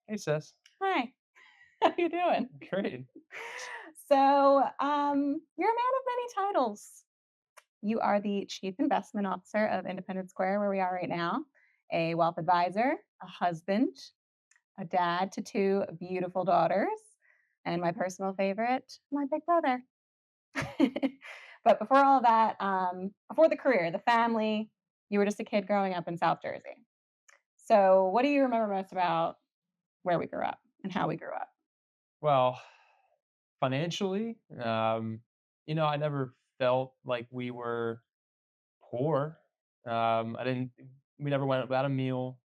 Hey, sis. Hi, how you doing? Great. You're a man of many titles. You are the Chief Investment Officer of Independent Square, where we are right now, a wealth advisor, a husband, a dad to two beautiful daughters, and my personal favorite, my big brother. But before all that, before the career, the family, you were just a kid growing up in South Jersey. So, what do you remember most about where we grew up and how we grew up? Well, financially, I never felt like we were poor. I didn't. We never went without a meal.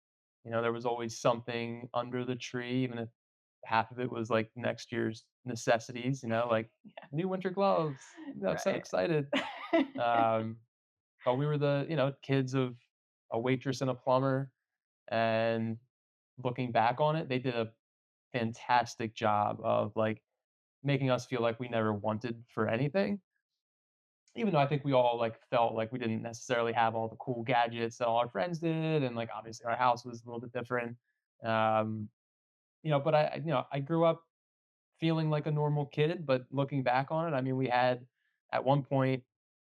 There was always something under the tree, even if half of it was like next year's necessities. Like Yeah. new winter gloves. I'm so Right. excited. Um, but we were the kids of a waitress and a plumber, and looking back on it, they did a fantastic job of like making us feel like we never wanted for anything. Even though I think we all like felt like we didn't necessarily have all the cool gadgets that all our friends did, and like obviously our house was a little bit different. Um, but I grew up feeling like a normal kid, but looking back on it, I mean, we had at one point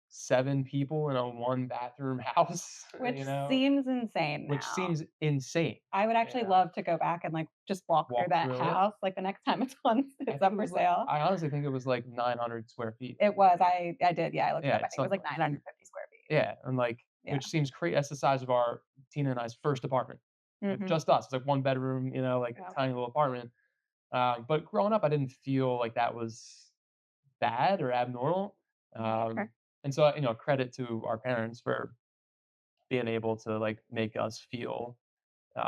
7 people in a one bathroom house, Which seems insane which now. seems insane. I would You actually know, love to go back and, like, just walk through walk that through it. house, like, the next time I it's think up it for was like sale. I honestly think it was like 900 square feet. It was, I did, yeah, I looked it Yeah, up. I it's think it was, like, something. 950 square feet. Yeah, and, like, Yeah. which seems crazy. That's the size of our Tina and I's first apartment. Mhm. Just us. It's like 1 bedroom, like a Yeah. tiny little apartment. But growing up, I didn't feel like that was bad or abnormal. Um, Sure. and so, credit to our parents for being able to, like, make us feel,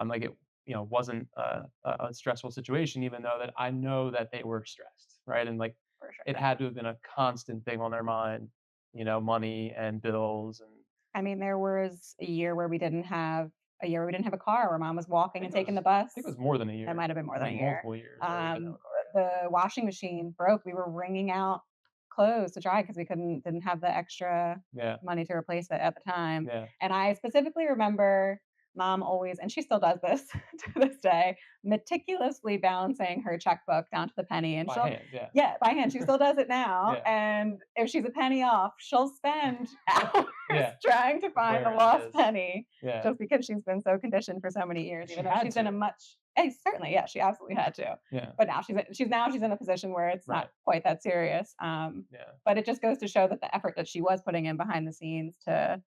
like it, wasn't a stressful situation, even though that I know that they were stressed, right? And, like, For it sure. had to have been a constant thing on their mind, money and bills and I mean, there was a year where we didn't have a car, where mom was walking and taking the I think it bus. was more than a That year. might have been more I than a think year. multiple years where we didn't have Um, a car, yeah. the washing machine broke. We were wringing out clothes to dry because we didn't have the extra Yeah, money to replace it at the time. yeah. And I specifically remember mom always, and she still does this to this day, meticulously balancing her checkbook down to the penny. And By she'll, hand, yeah. yeah, by hand. She still does it now. Yeah. And if she's a penny off, she'll spend hours Yeah. trying to find the Where it lost is. penny Yeah. just because she's been so conditioned for so many years, She even though had she's in a to. much certainly, yeah, she absolutely had to. Yeah. But now she's in a position where it's not Right. quite that serious. Yeah. But it just goes to show that the effort that she was putting in behind the scenes to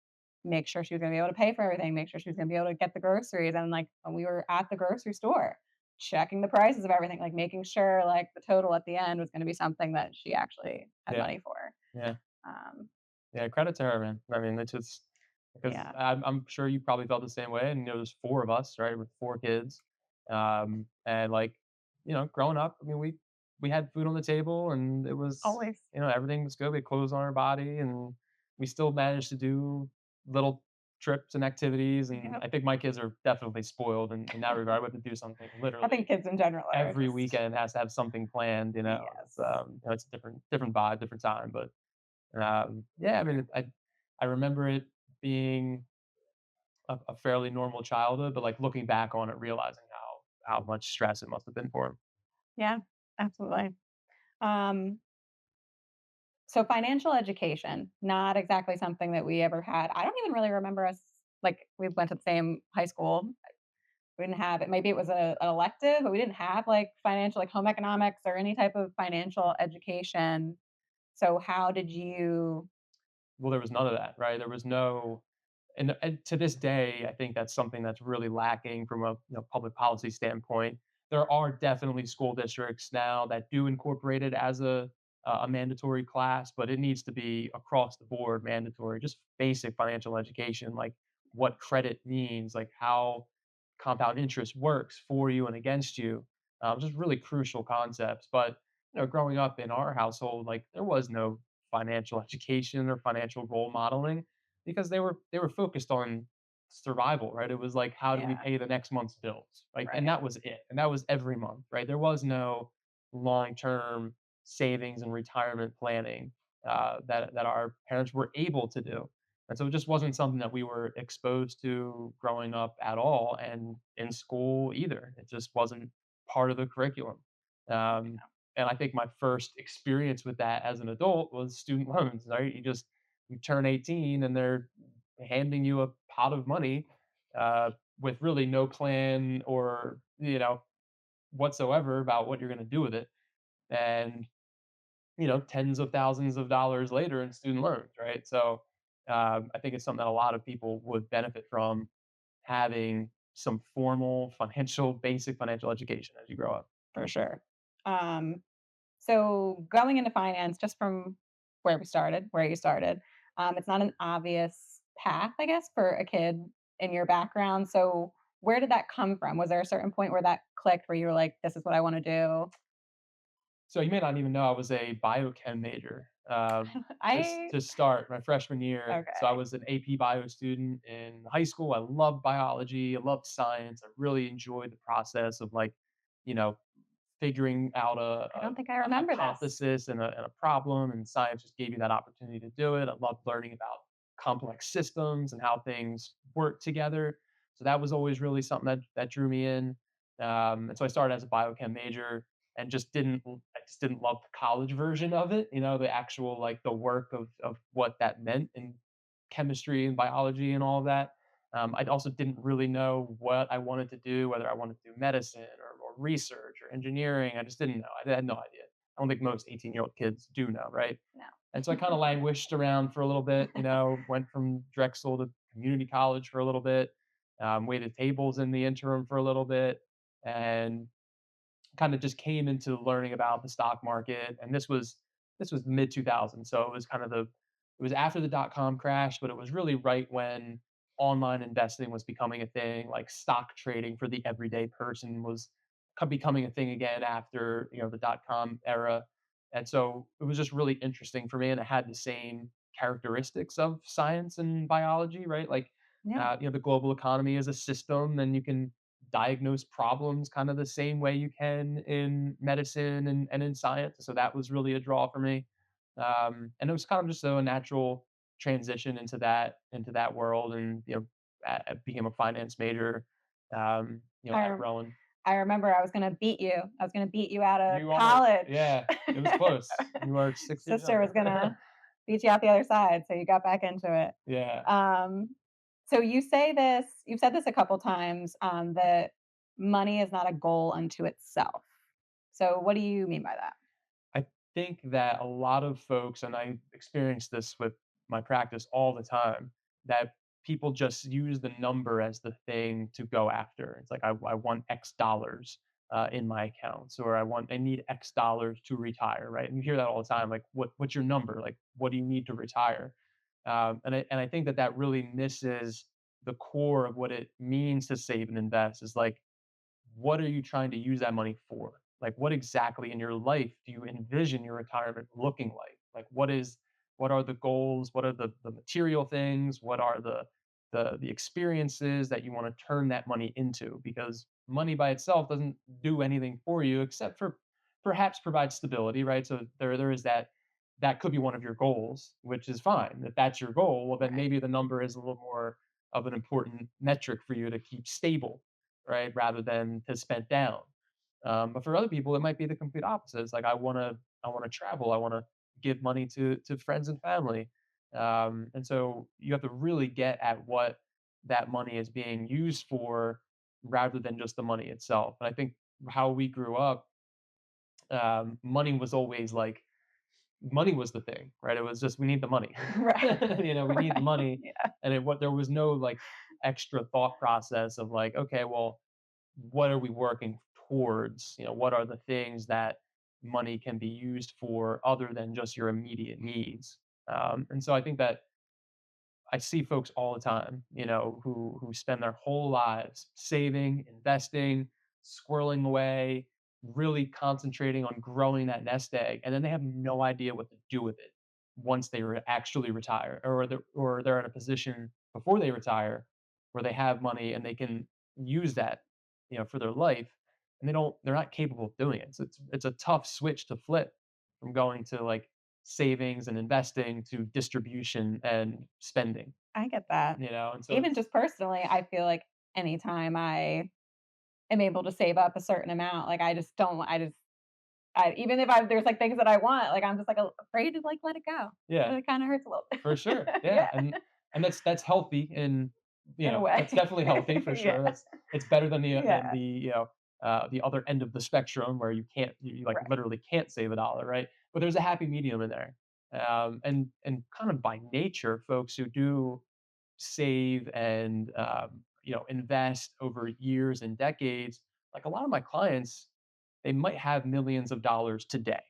make sure she was gonna be able to pay for everything, make sure she was gonna be able to get the groceries, and, like, when we were at the grocery store, checking the prices of everything, like, making sure, like, the total at the end was gonna be something that she actually had Yeah. money for. Yeah. Um, Yeah, credit to her, man. I mean, it's just because yeah. I'm sure you probably felt the same way, and, there's 4 of us, right, with 4 kids, and, like, growing up, I mean, we had food on the table, and it was Always. everything was good, we had clothes on our body, and we still managed to do little trips and activities, and Yep. I think my kids are definitely spoiled in that regard. We have to do something I think literally kids in general are every just weekend has to have something planned, it's, yes. it's a different vibe, different time, but yeah, I mean, I remember it being a fairly normal childhood, but like looking back on it, realizing how much stress it must have been for him. Yeah, absolutely. Um, so financial education, not exactly something that we ever had. I don't even really remember us like, we went to the same high school. We didn't have it. Maybe it was an elective, but we didn't have, like, financial like, home economics or any type of financial education. So how did you Well, there was none of that, right? There was no, and to this day, I think that's something that's really lacking from a public policy standpoint. There are definitely school districts now that do incorporate it as a mandatory class, but it needs to be across the board mandatory. Just basic financial education, like what credit means, like how compound interest works for you and against you. Just really crucial concepts. But growing up in our household, like there was no financial education or financial role modeling because they were focused on survival, right? It was like, how do we yeah, pay the next month's bills, right? And right. that was it. And that was every month, right? There was no long-term savings and retirement planning that our parents were able to do. And so it just wasn't something that we were exposed to growing up at all, and in school either. It just wasn't. part of the curriculum. Um, and I think my first experience with that as an adult was student loans, right? You turn 18 and they're handing you a pot of money uh, with really no plan or whatsoever about what you're going to do with it. And tens of thousands of dollars later in student loans, right? So I think it's something that a lot of people would benefit from having some formal basic financial education as you grow up. For sure. Um, so going into finance, just from where you started, it's not an obvious path, I guess, for a kid in your background. So where did that come from? Was there a certain point where that clicked, where you were like, "This is what I want to do"? So you may not even know I was a biochem major. Just I to start, my freshman year, so I Okay. was an AP Bio student in high school. I loved biology. I loved science. I really enjoyed the process of you know, figuring out I don't think I a remember this. hypothesis and a problem, and science just gave you that opportunity to do it. I loved learning about complex systems and how things work together. So that was always really something that drew me in. And so I started as a biochem major and I just didn't love the college version of it. The actual the work of what that meant in chemistry and biology and all of that. I also didn't really know what I wanted to do, whether I wanted to do medicine or research or engineering. I just didn't know. I had no idea. I don't think most 18-year-old kids do know, right? No. And so I kind of languished around for a little bit, went from Drexel to community college for a little bit, waited tables in the interim for a little bit, and kind of just came into learning about the stock market. And this was mid 2000s, so it was after the dot com crash, but it was really right when online investing was becoming a thing. Like stock trading for the everyday person was becoming a thing again after the dot com era. And so it was just really interesting for me, and it had the same characteristics of science and biology, right? Like Yeah. the global economy is a system, and you can diagnose problems kind of the same way you can in medicine and in science. So that was really a draw for me. And it was kind of just a natural transition into that world, and I became a finance major. I At rem Rowan. I remember I was gonna beat you. I was gonna beat you out of You are, college. yeah. It was close. You are 6 years Sister was younger. gonna beat you out the other side, so you got back into it. Yeah. So you've said this a couple times, that money is not a goal unto itself. So what do you mean by that? I think that a lot of folks, and I experience this with my practice all the time, that people just use the number as the thing to go after. It's like I want X dollars in my accounts, or I need X dollars to retire, right? And you hear that all the time. Like, what's your number? Like, what do you need to retire? And I think that really misses the core of what it means to save and invest. Is like, what are you trying to use that money for? Like, what exactly in your life do you envision your retirement looking like? Like, what are the goals? What are the material things? What are the experiences that you want to turn that money into? Because money by itself doesn't do anything for you except for perhaps provide stability, right? So there is that could be one of your goals, which is fine. If that's your goal, well, then Right. maybe the number is a little more of an important metric for you to keep stable, right? Rather than to spend down. But for other people, it might be the complete opposite. It's like I wanna travel. I wanna give money to friends and family. And so you have to really get at what that money is being used for, rather than just the money itself. And I think how we grew up, money was always like money was the thing, right? It was just we need the money. Right. We need the Right. money, Yeah. and there was no extra thought process of okay, well, what are we working towards? What are the things that money can be used for other than just your immediate needs? And so I think that I see folks all the time, who spend their whole lives saving, investing, squirreling away, really concentrating on growing that nest egg, and then they have no idea what to do with it once they actually retire, or they're in a position before they retire where they have money and they can use that, for their life, and they're not capable of doing it. So it's a tough switch to flip from going to savings and investing to distribution and spending, I get that. and so Even it's just personally, I feel like anytime am able to save up a certain amount. Like even if there's like things that I want, like I'm just like afraid to like let it go. Yeah. It kind of hurts a little For sure, bit. yeah, Yeah, and that's healthy, and, in a that's way. definitely healthy for Yeah. sure. That's It's better than Yeah. the other end of the spectrum where you, like, Right. literally can't save a dollar, right? But there's a happy medium in there, and kind of by nature, folks who do save and, invest over years and decades, like, a lot of my clients, they might have millions of dollars today,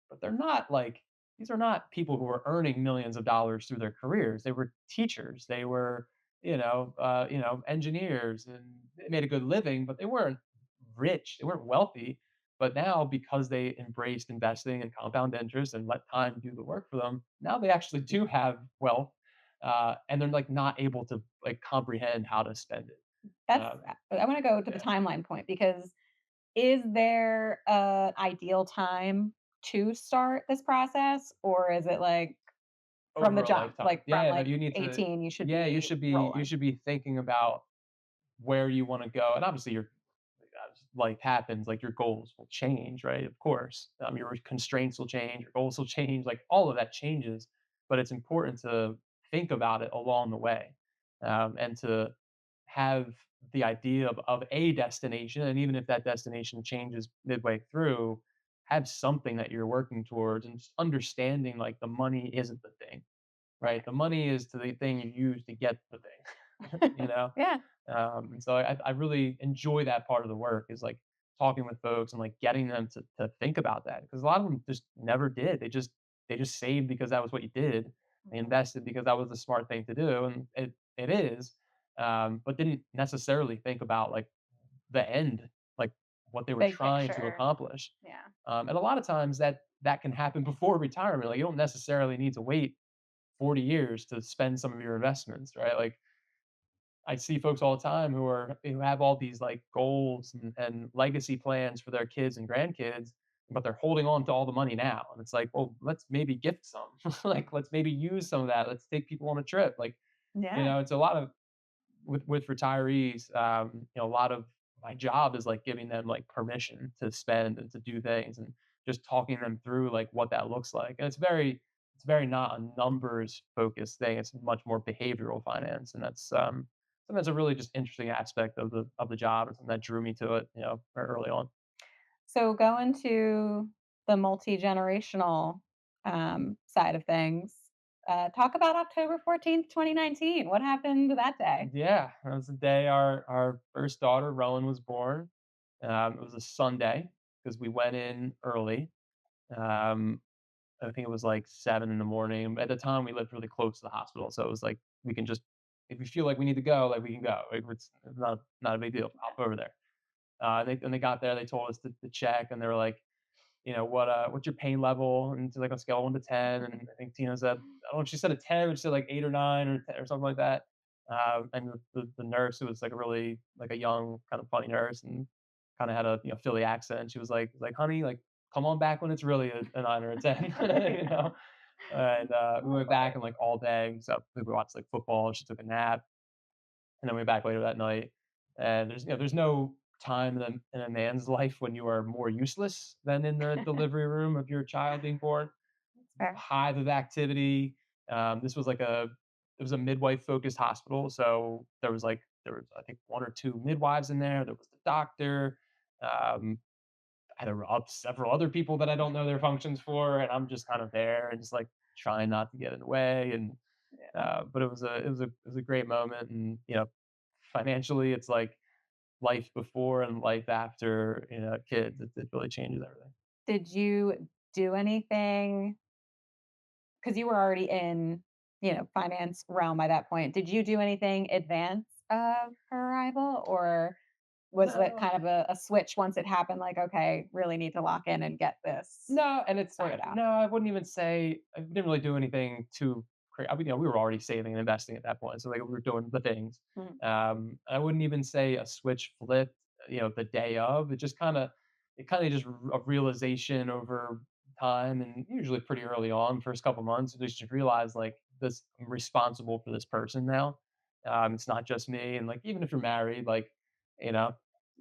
but they're not like these are not people who are earning millions of dollars through their careers. They were teachers. They were, engineers, and they made a good living, but they weren't rich. They weren't wealthy. But now, because they embraced investing and compound interest and let time do the work for them, now they actually do have wealth, and they're like not able to like comprehend how to spend it. That's Um, I want to go to the yeah, timeline point because is there an ideal time to start this process, or is it like from the over a jump, lifetime. like from Yeah, no, like you need to. 18, you should Yeah, be you rolling? should be thinking about where you want to go, and obviously your as life happens, like your goals will change, right? Of course, your constraints will change, your goals will change, like all of that changes. But it's important to think about it along the way, and to have the idea of a destination, and even if that destination changes midway through, have something that you're working towards, and just understanding like the money isn't the thing, right? The money is to the thing you use to get the thing, you know? Yeah. And so I really enjoy that part of the work is like talking with folks and like getting them to think about that because a lot of them just never did. They just saved because that was what you did. They Mhm. invested because that was the smart thing to do, and it is. But didn't necessarily think about like the end, like what they were Big trying to picture. accomplish. Yeah. And a lot of times that can happen before retirement. Like you don't necessarily need to wait 40 years to spend some of your investments, right? Like I see folks all the time who have all these like goals and legacy plans for their kids and grandkids, but they're holding on to all the money now. And it's like, well, let's maybe gift some. Like, let's maybe use some of that. Let's take people on a trip. Like, Yeah. it's a lot of with retirees, a lot of my job is like giving them like permission to spend and to do things and just talking them through like what that looks like. And it's very not a numbers focused thing. It's much more behavioral finance. And that's a really just interesting aspect of the job and something that drew me to it, very early on. So going to the multi-generational, side of things, talk about October 14th, 2019. What happened that day? Yeah, that was the day our first daughter, Rowan, was born. It was a Sunday because we went in early. Um, I think it was like 7 in the morning. At the time, we lived really close to the hospital, so it was like we can just if we feel like we need to go, like we can go. Like, it's not a big deal. Hop over there. They got there, they told us to check, and they were like, what's your pain level? And it's like on a scale of 1 to 10. And I think Tina said, I don't know if she said a 10, but she said like 8 or 9 or 10 or something like that. And the nurse, who was like a really like a young, kind of funny nurse, and kind of had a Philly accent. She was like, honey, like come on back when it's really a 9 or a 10, you Yeah. know. And we Oh, went back and like all day. So we watched like football. She took a nap, and then we went back later that night. And there's no time in a man's life when you are more useless than in the delivery room of your child being born. that's fair. Hive of activity. This was like it was a midwife focused hospital, so there was I think one or two midwives in there. There was the doctor. Um, there were several other people that I don't know their functions for, and I'm just kind of there and just like trying not to get in the way. And Yeah. but it was a great moment, and financially, it's like life before and life after kids. It really changes everything. Did you do anything? Because you were already in, finance realm by that point. Did you do anything advance of her arrival, or was it No, kind of a switch once it happened, like, "Okay, really need to lock in and get this no, and sorted out?" no, I wouldn't even say I didn't really do anything too crazy. I mean, we were already saving and investing at that point, so like we were doing the things. Mhm. I wouldn't even say a switch flipped, the day of. It kind of just a realization over time, and usually pretty early on, first couple months, you just realize like this, I'm responsible for this person now. It's not just me, and like even if you're married, like you know.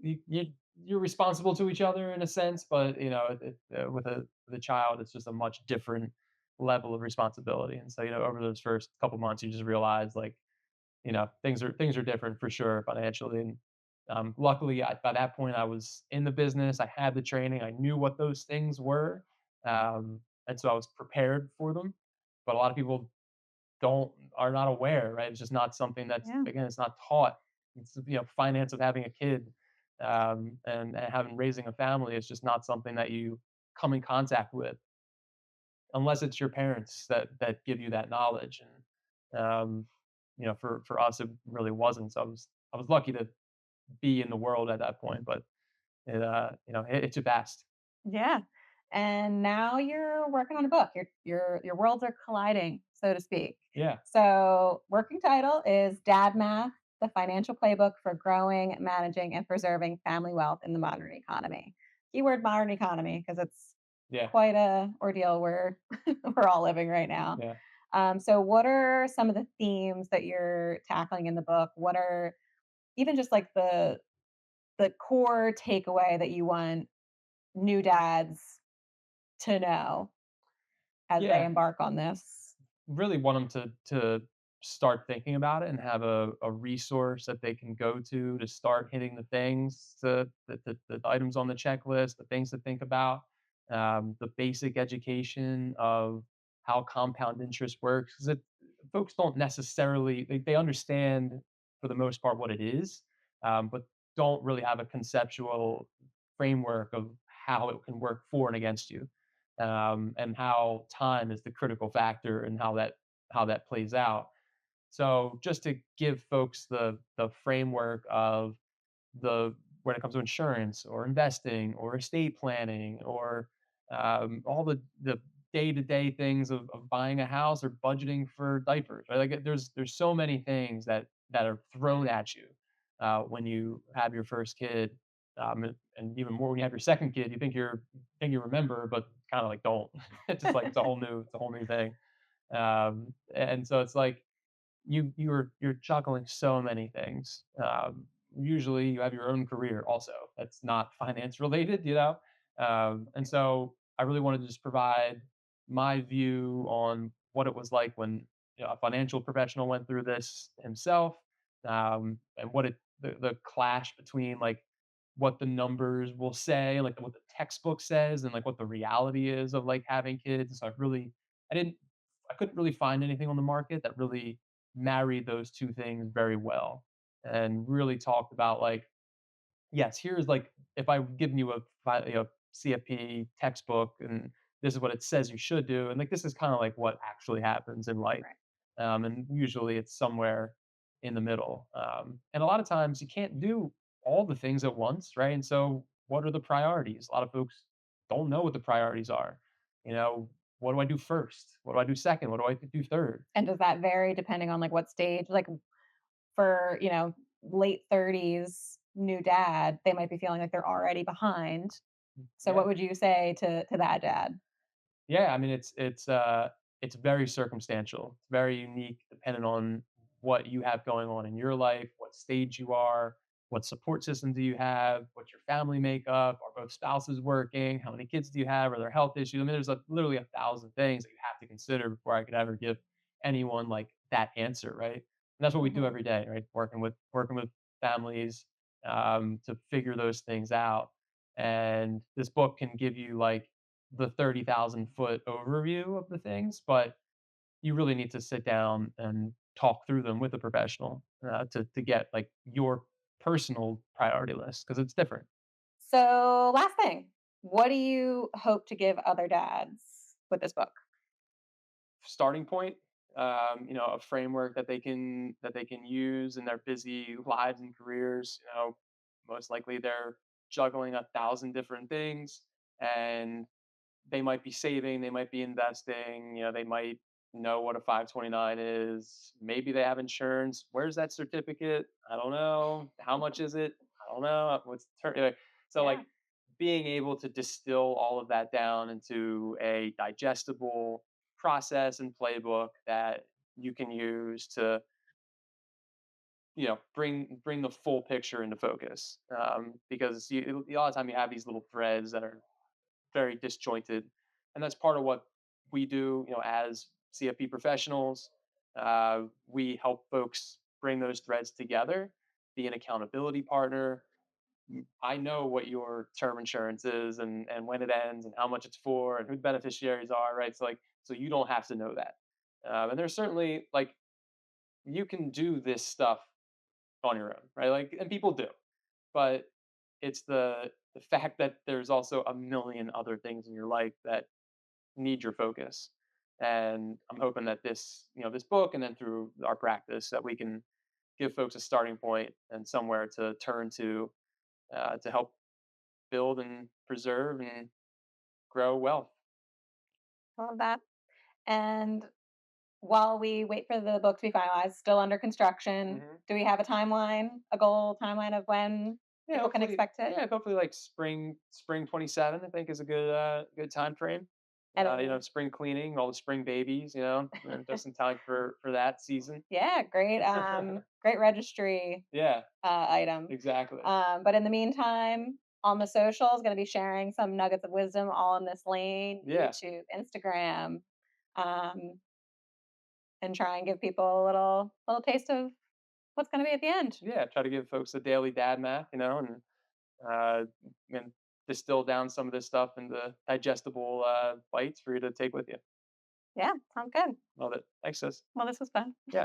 you're responsible to each other in a sense, but with a child, it's just a much different level of responsibility. And so over those first couple months, you just realize like things are different for sure financially. And luckily, by that point, I was in the business. I had the training. I knew what those things were, and so I was prepared for them. But a lot of people are not aware, right? It's just not something that's Yeah. again, it's not taught. It's finance of having a kid, and having raising a family is just not something that you come in contact with unless it's your parents that give you that knowledge. And for us, it really wasn't. So I was lucky to be in the world at that point, but it's a vast. Yeah. And now you're working on a book. Your worlds are colliding, so to speak. Yeah, So, working title is Dad Math: The Financial Playbook for Growing, Managing, and Preserving Family Wealth in the Modern Economy. Keyword modern economy because it's yeah, quite a ordeal we're we're all living right now. yeah, So, what are some of the themes that you're tackling in the book? What are even just like the core takeaway that you want new dads to know as they yeah. embark on this? Really want them to start thinking about it and have a resource that they can go to start hitting the things, the items on the checklist, the things to think about, the basic education of how compound interest works. Because folks don't necessarily they understand for the most part what it is, but don't really have a conceptual framework of how it can work for and against you, and how time is the critical factor and how that plays out. So just to give folks the framework of the when it comes to insurance or investing or estate planning or all the day-to-day things of buying a house or budgeting for diapers, right? Like there's so many things that are thrown at you when you have your first kid, and even more when you have your second kid. You think you remember, but kind of like don't. It's just like it's a whole new thing. And so it's like you're juggling so many things. Usually, you have your own career also that's not finance related, and so I really wanted to just provide my view on what it was like when a financial professional went through this himself, and the clash between like what the numbers will say, like what the textbook says, and like what the reality is of like having kids. So I didn't, I couldn't really find anything on the market that really married those 2 things very well and really talked about like, yes, here's like if I've given you CFP textbook and this is what it says you should do, and like this is kind of like what actually happens in life, Right. and usually it's somewhere in the middle. And a lot of times you can't do all the things at once, right? And so, what are the priorities? A lot of folks don't know what the priorities are. You know, what do I do first? What do I do second? What do I do third? And does that vary depending on like what stage? Like for, late 30s new dad, they might be feeling like they're already behind. So what Yeah. would you say to that dad? Yeah, I mean, it's very circumstantial. It's very unique depending on what you have going on in your life, what stage you are, what support system do you have, what's your family makeup, are both spouses working, how many kids do you have, are there health issues? I mean, there's literally 1,000 things that you have to consider before I could ever give anyone like that answer, right? And that's what we do Mhm. every day, right? Working with families, to figure those things out. And this book can give you like the 30,000-foot overview of the things, but you really need to sit down and talk through them with a professional, to get like your personal priority list because it's different. So last thing, what do you hope to give other dads with this book? Starting point, a framework that they can use in their busy lives and careers. Most likely they're juggling 1,000 different things, and they might be saving, they might be investing, they might know what a 529 is. Maybe they have insurance. Where's that certificate? I don't know. How much is it? I don't know. Anyway, so Yeah. like being able to distill all of that down into a digestible process and playbook that you can use to bring the full picture into focus, because a lot of time you have these little threads that are very disjointed, and that's part of what we do. As CFP professionals, we help folks bring those threads together, be an accountability partner. I know what your term insurance is, and when it ends and how much it's for and who the beneficiaries are, right? So you don't have to know that. And there's certainly, like, you can do this stuff on your own, right? Like, and people do, but it's the fact that there's also a million other things in your life that need your focus. And I'm hoping that this book, and then through our practice, that we can give folks a starting point and somewhere to turn to help build and preserve and grow wealth. All of that. And while we wait for the book to be finalized, still under construction, Hmm. do we have a timeline, a goal timeline of when Yeah, people can hopefully, expect it? yeah, hopefully like spring 27. I think is a good time frame. And Spring cleaning, all the spring babies. Just in time for that season. yeah, great, great registry Yeah, item. exactly. But in the meantime, on the socials, going to be sharing some nuggets of wisdom all in this lane: Yeah, YouTube, Instagram, um, and try and give people a little taste of what's going to be at the end. yeah. Try to give folks a daily dad math, uh, and distill down some of this stuff into digestible bites for you to take with you. Yeah, sounds good. Love it. Thanks, sis. Well, this was fun. Yeah.